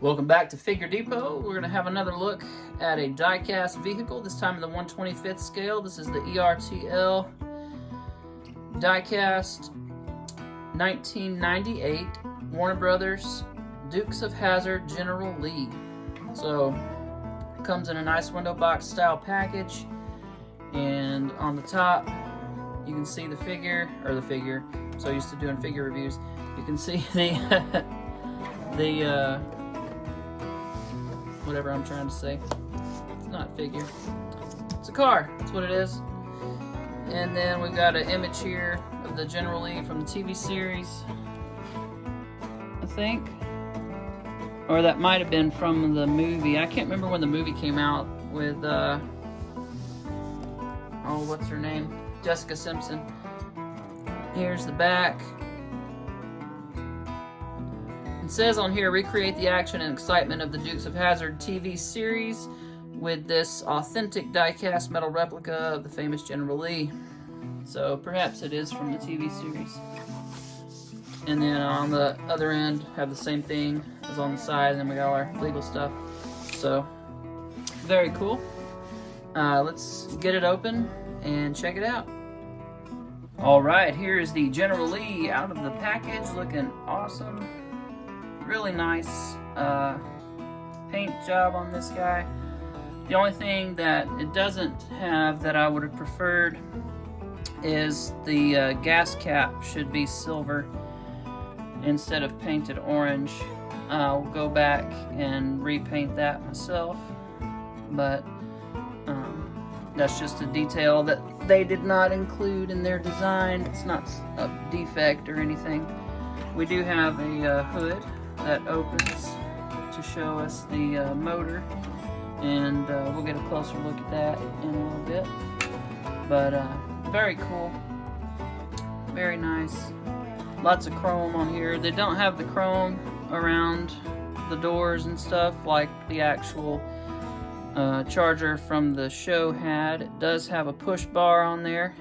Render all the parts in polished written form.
Welcome back to Figure Depot. We're going to have another look at a die-cast vehicle, this time in the 1/25th scale. This is the ERTL die-cast 1998 Warner Brothers Dukes of Hazzard General Lee. So it comes in a nice window box style package, and on the top you can see the figure, I'm so used to doing figure reviews, you can see the whatever I'm trying to say. It's not figure. It's a car. That's what it is. And then we've got an image here of the General Lee from the TV series, I think. Or that might have been from the movie. I can't remember when the movie came out with, what's her name? Jessica Simpson. Here's the back. It says on here, recreate the action and excitement of the Dukes of Hazzard TV series with this authentic die-cast metal replica of the famous General Lee. So perhaps it is from the TV series. And then on the other end, have the same thing as on the side, and then we got all our legal stuff. So, very cool. Let's get it open and check it out. Alright, here is the General Lee out of the package, looking awesome. Really nice paint job on this guy. The only thing that it doesn't have that I would have preferred is the gas cap should be silver instead of painted orange. I'll go back and repaint that myself, but that's just a detail that they did not include in their design. It's not a defect or anything. We do have a hood that opens to show us the motor, and we'll get a closer look at that in a little bit. But very cool, very nice. Lots of chrome on here. They don't have the chrome around the doors and stuff like the actual Charger from the show had. It does have a push bar on there,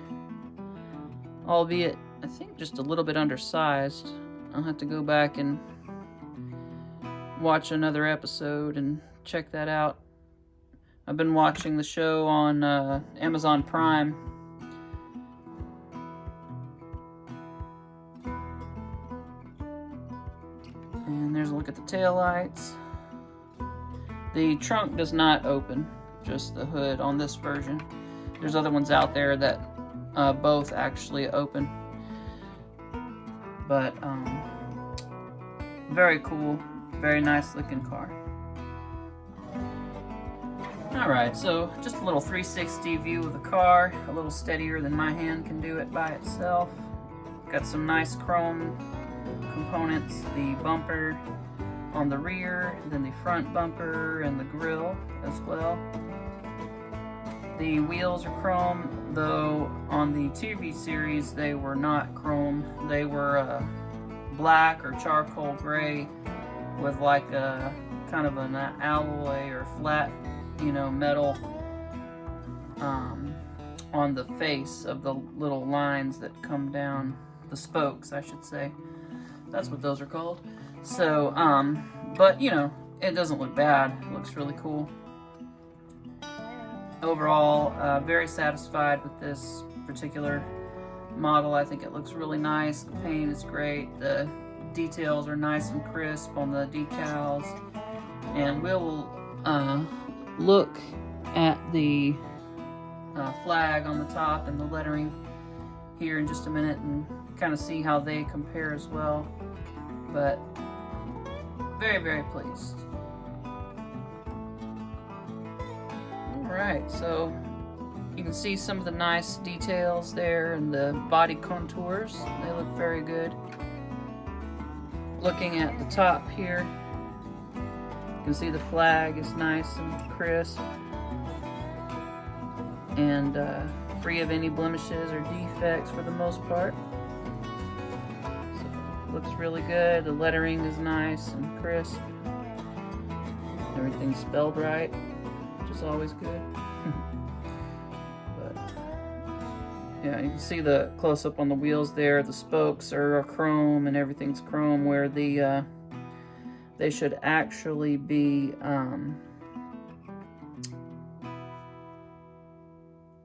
albeit I think just a little bit undersized. I'll have to go back and watch another episode and check that out. I've been watching the show on Amazon Prime. And there's a look at the taillights. The trunk does not open, just the hood on this version. There's other ones out there that both actually open. But very cool, very nice looking car. Alright, so just a little 360 view of the car, a little steadier than my hand can do it by itself. Got some nice chrome components, the bumper on the rear, and then the front bumper and the grille as well. The wheels are chrome, though on the TV series they were not chrome. They were black or charcoal gray with like a kind of an alloy or flat, metal on the face of the little lines that come down, the spokes, I should say. That's what those are called. So, but it doesn't look bad. It looks really cool. Overall, very satisfied with this particular model. I think it looks really nice. The paint is great. The details are nice and crisp on the decals. And we'll look at the flag on the top and the lettering here in just a minute and kind of see how they compare as well. But very, very pleased. Alright, so you can see some of the nice details there and the body contours. They look very good. Looking at the top here, you can see the flag is nice and crisp and free of any blemishes or defects for the most part. So, looks really good. The lettering is nice and crisp. Everything's spelled right, which is always good. But yeah, you can see the close-up on the wheels there. The spokes are chrome and everything's chrome, where the they should actually be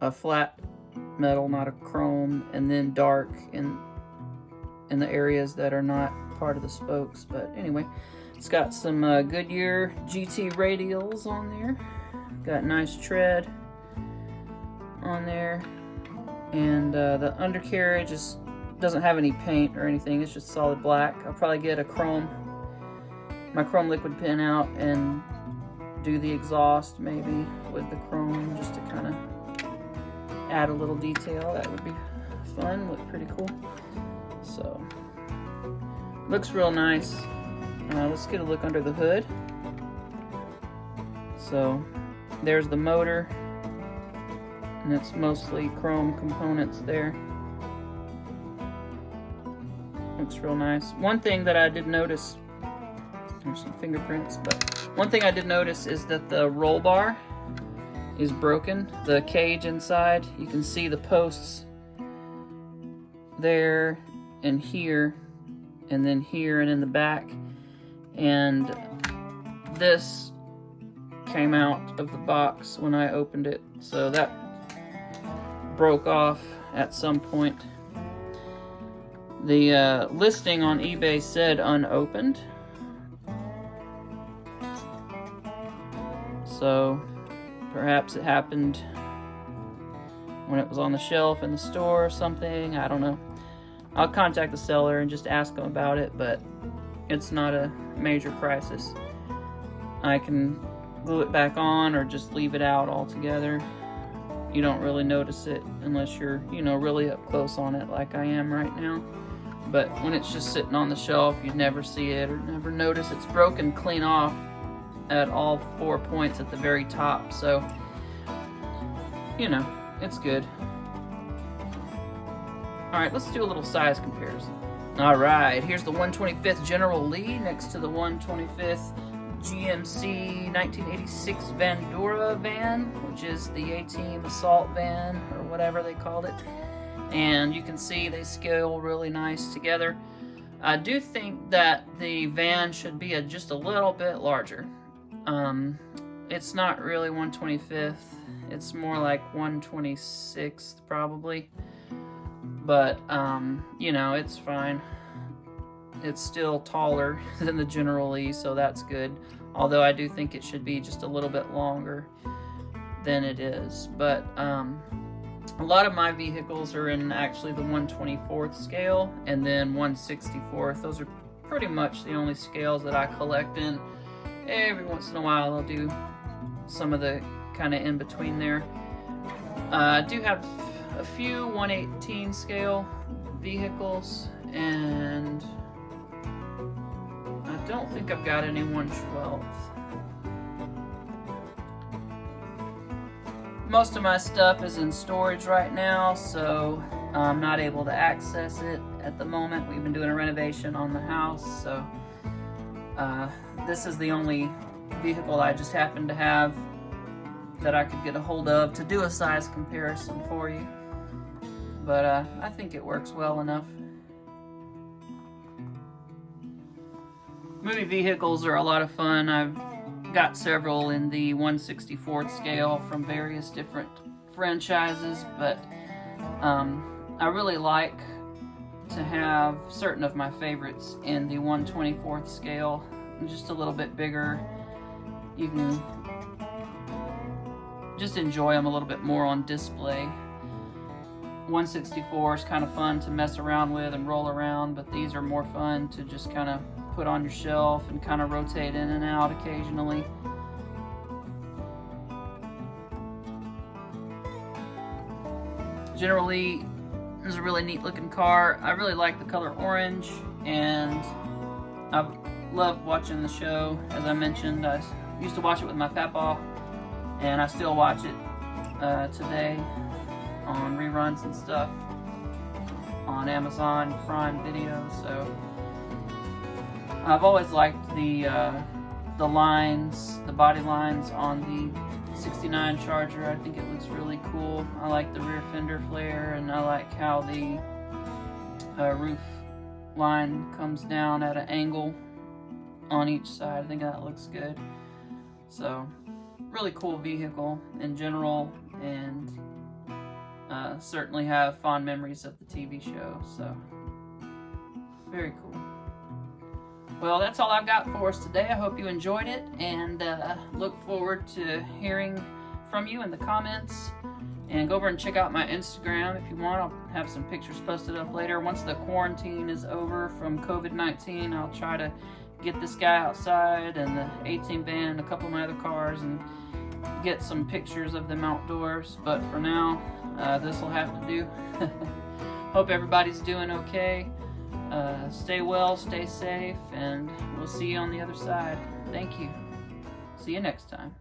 a flat metal, not a chrome, and then dark in the areas that are not part of the spokes. But anyway, it's got some Goodyear GT radials on there. Got nice tread on there, and the undercarriage doesn't have any paint or anything. It's just solid black. I'll probably get my chrome liquid pen out and do the exhaust maybe with the chrome, just to kind of add a little detail. That would be fun. Look pretty cool. So looks real nice. Let's get a look under the hood. So there's the motor, and it's mostly chrome components there. Looks real nice. One thing that I did notice, there's some fingerprints, but one thing I did notice is that the roll bar is broken. The cage inside, you can see the posts there and here, and then here and in the back, and this came out of the box when I opened it, so that broke off at some point. The listing on eBay said unopened, so perhaps it happened when it was on the shelf in the store or something. I don't know. I'll contact the seller and just ask them about it, but it's not a major crisis. I can glue it back on or just leave it out altogether. You don't really notice it unless you're, really up close on it like I am right now. But when it's just sitting on the shelf, you'd never see it or never notice. It's broken clean off at all 4 points at the very top, so it's good. Alright, let's do a little size comparison. Alright, here's the 125th General Lee next to the 125th GMC 1986 Vandura van, which is the A-Team assault van, or whatever they called it. And you can see they scale really nice together. I do think that the van should be just a little bit larger. It's not really 125th, it's more like 126th probably. But, it's fine. It's still taller than the General Lee, so that's good. Although I do think it should be just a little bit longer than it is. But a lot of my vehicles are in actually the 124th scale and then 164th. Those are pretty much the only scales that I collect in. Every once in a while I'll do some of the kind of in between there. I do have a few 118 scale vehicles, and I don't think I've got any 112th. Most of my stuff is in storage right now, so I'm not able to access it at the moment. We've been doing a renovation on the house, so this is the only vehicle I just happen to have that I could get a hold of to do a size comparison for you. But I think it works well enough. Movie vehicles are a lot of fun. I've got several in the 164th scale from various different franchises, but I really like to have certain of my favorites in the 124th scale, just a little bit bigger. You can just enjoy them a little bit more on display. 164 is kind of fun to mess around with and roll around, but these are more fun to just kind of put on your shelf and kind of rotate in and out occasionally. General Lee is a really neat looking car. I really like the color orange, and I've loved watching the show. As I mentioned, I used to watch it with my papa, and I still watch it today on reruns and stuff on Amazon Prime Video. So I've always liked the lines, the body lines on the 69 Charger. I think it looks really cool. I like the rear fender flare, and I like how the roof line comes down at an angle on each side. I think that looks good. So, really cool vehicle in general, and certainly have fond memories of the TV show. So, very cool. Well, that's all I've got for us today. I hope you enjoyed it, and look forward to hearing from you in the comments. And go over and check out my Instagram if you want. I'll have some pictures posted up later. Once the quarantine is over from COVID-19, I'll try to get this guy outside and the 18 van and a couple of my other cars and get some pictures of them outdoors. But for now, this will have to do. Hope everybody's doing okay. Stay well, stay safe, and we'll see you on the other side. Thank you. See you next time.